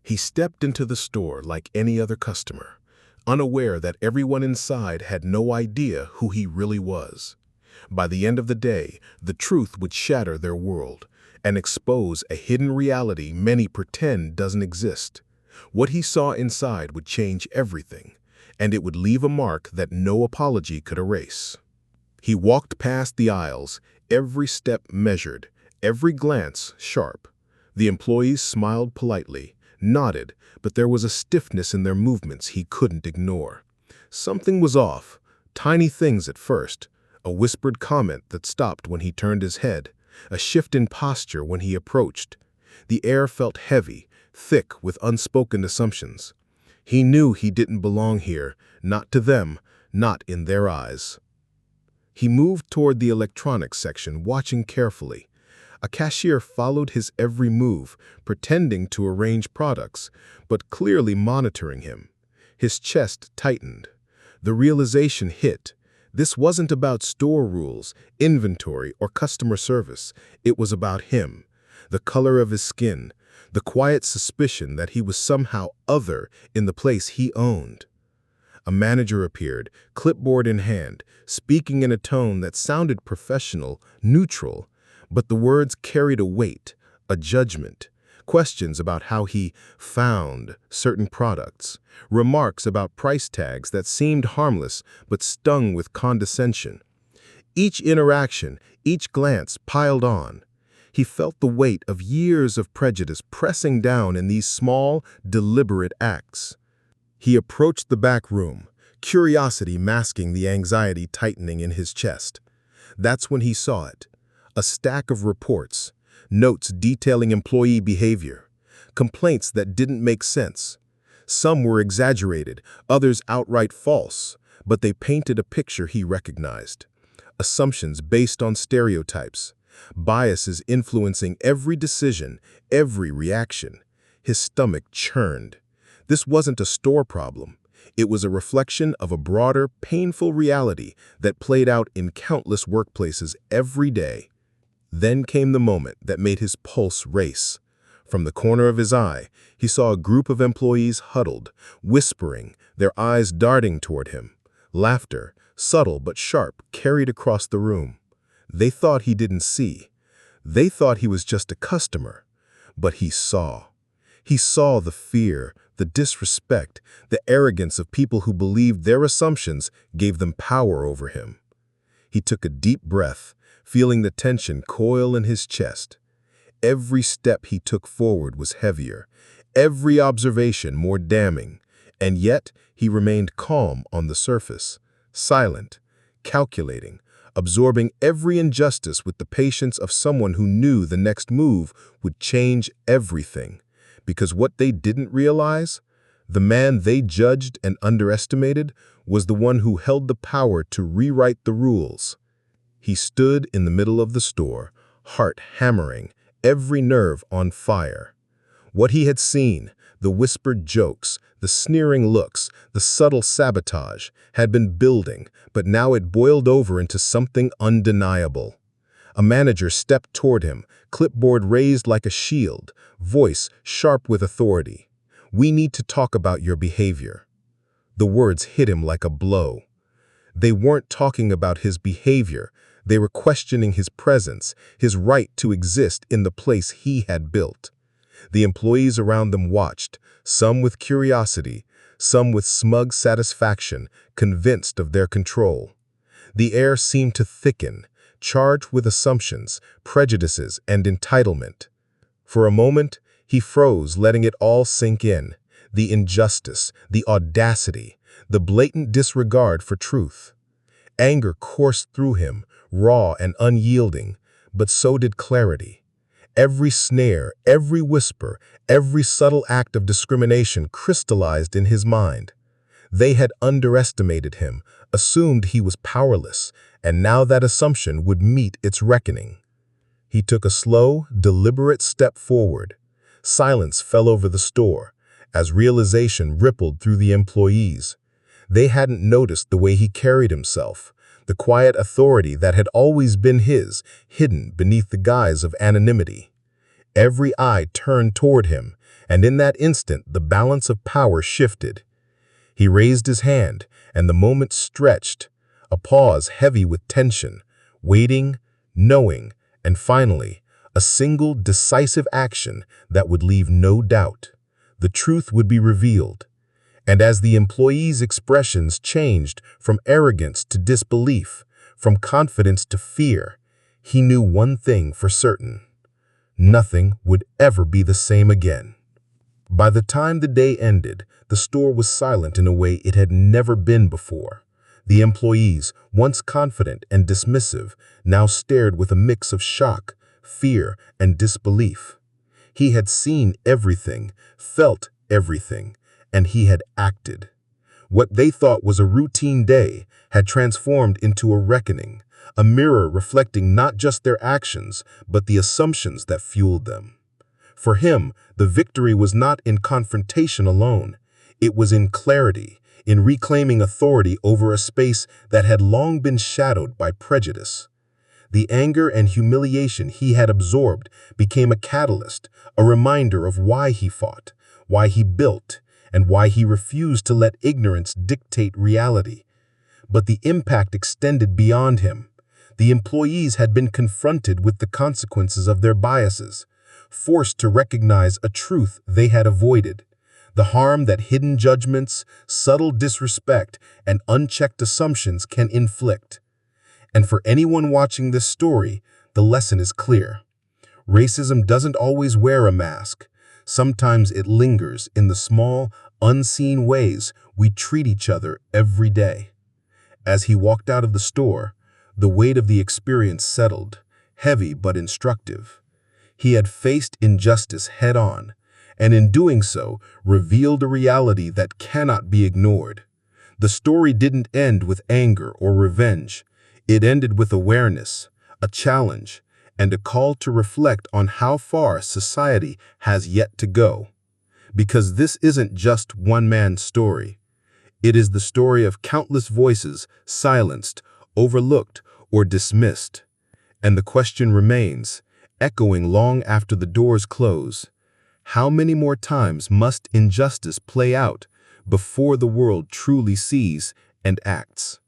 He stepped into the store like any other customer, unaware that everyone inside had no idea who he really was. By the end of the day, the truth would shatter their world and expose a hidden reality many pretend doesn't exist. What he saw inside would change everything, and it would leave a mark that no apology could erase. He walked past the aisles, every step measured, every glance sharp. The employees smiled politely, nodded, but there was a stiffness in their movements he couldn't ignore. Something was off, tiny things at first, a whispered comment that stopped when he turned his head, a shift in posture when he approached. The air felt heavy, thick with unspoken assumptions. He knew he didn't belong here, not to them, not in their eyes. He moved toward the electronics section, watching carefully. A cashier followed his every move, pretending to arrange products, but clearly monitoring him. His chest tightened. The realization hit. This wasn't about store rules, inventory, or customer service. It was about him, the color of his skin, the quiet suspicion that he was somehow other in the place he owned. A manager appeared, clipboard in hand, speaking in a tone that sounded professional, neutral, but the words carried a weight, a judgment. Questions about how he found certain products, remarks about price tags that seemed harmless but stung with condescension. Each interaction, each glance piled on. He felt the weight of years of prejudice pressing down in these small, deliberate acts. He approached the back room, curiosity masking the anxiety tightening in his chest. That's when he saw it. A stack of reports, notes detailing employee behavior, complaints that didn't make sense. Some were exaggerated, others outright false, but they painted a picture he recognized. Assumptions based on stereotypes, biases influencing every decision, every reaction. His stomach churned. This wasn't a store problem. It was a reflection of a broader, painful reality that played out in countless workplaces every day. Then came the moment that made his pulse race. From the corner of his eye, he saw a group of employees huddled, whispering, their eyes darting toward him. Laughter, subtle but sharp, carried across the room. They thought he didn't see. They thought he was just a customer. But he saw. He saw the fear, the disrespect, the arrogance of people who believed their assumptions gave them power over him. He took a deep breath, feeling the tension coil in his chest. Every step he took forward was heavier, every observation more damning, and yet he remained calm on the surface, silent, calculating, absorbing every injustice with the patience of someone who knew the next move would change everything. Because what they didn't realize, the man they judged and underestimated was the one who held the power to rewrite the rules. He stood in the middle of the store, heart hammering, every nerve on fire. What he had seen, the whispered jokes, the sneering looks, the subtle sabotage, had been building, but now it boiled over into something undeniable. A manager stepped toward him, clipboard raised like a shield, voice sharp with authority. "We need to talk about your behavior." The words hit him like a blow. They weren't talking about his behavior. They were questioning his presence, his right to exist in the place he had built. The employees around them watched, some with curiosity, some with smug satisfaction, convinced of their control. The air seemed to thicken, charged with assumptions, prejudices, and entitlement. For a moment, he froze, letting it all sink in. The injustice, the audacity, the blatant disregard for truth. Anger coursed through him, raw and unyielding, but so did clarity. Every snare, every whisper, every subtle act of discrimination crystallized in his mind. They had underestimated him, assumed he was powerless, and now that assumption would meet its reckoning. He took a slow, deliberate step forward. Silence fell over the store, as realization rippled through the employees. They hadn't noticed the way he carried himself, the quiet authority that had always been his, hidden beneath the guise of anonymity. Every eye turned toward him, and in that instant the balance of power shifted. He raised his hand, and the moment stretched, a pause heavy with tension, waiting, knowing, and finally, a single decisive action that would leave no doubt. The truth would be revealed. And as the employee's expressions changed from arrogance to disbelief, from confidence to fear, he knew one thing for certain. Nothing would ever be the same again. By the time the day ended, the store was silent in a way it had never been before. The employees, once confident and dismissive, now stared with a mix of shock, fear, and disbelief. He had seen everything, felt everything, and he had acted. What they thought was a routine day had transformed into a reckoning, a mirror reflecting not just their actions, but the assumptions that fueled them. For him, the victory was not in confrontation alone. It was in clarity, in reclaiming authority over a space that had long been shadowed by prejudice. The anger and humiliation he had absorbed became a catalyst, a reminder of why he fought, why he built, and why he refused to let ignorance dictate reality. But the impact extended beyond him. The employees had been confronted with the consequences of their biases, forced to recognize a truth they had avoided, the harm that hidden judgments, subtle disrespect, and unchecked assumptions can inflict. And for anyone watching this story, the lesson is clear. Racism doesn't always wear a mask. Sometimes it lingers in the small, unseen ways we treat each other every day. As he walked out of the store, the weight of the experience settled, heavy but instructive. He had faced injustice head-on, and in doing so, revealed a reality that cannot be ignored. The story didn't end with anger or revenge. It ended with awareness, a challenge, and a call to reflect on how far society has yet to go. Because this isn't just one man's story. It is the story of countless voices silenced, overlooked, or dismissed. And the question remains, echoing long after the doors close, how many more times must injustice play out before the world truly sees and acts?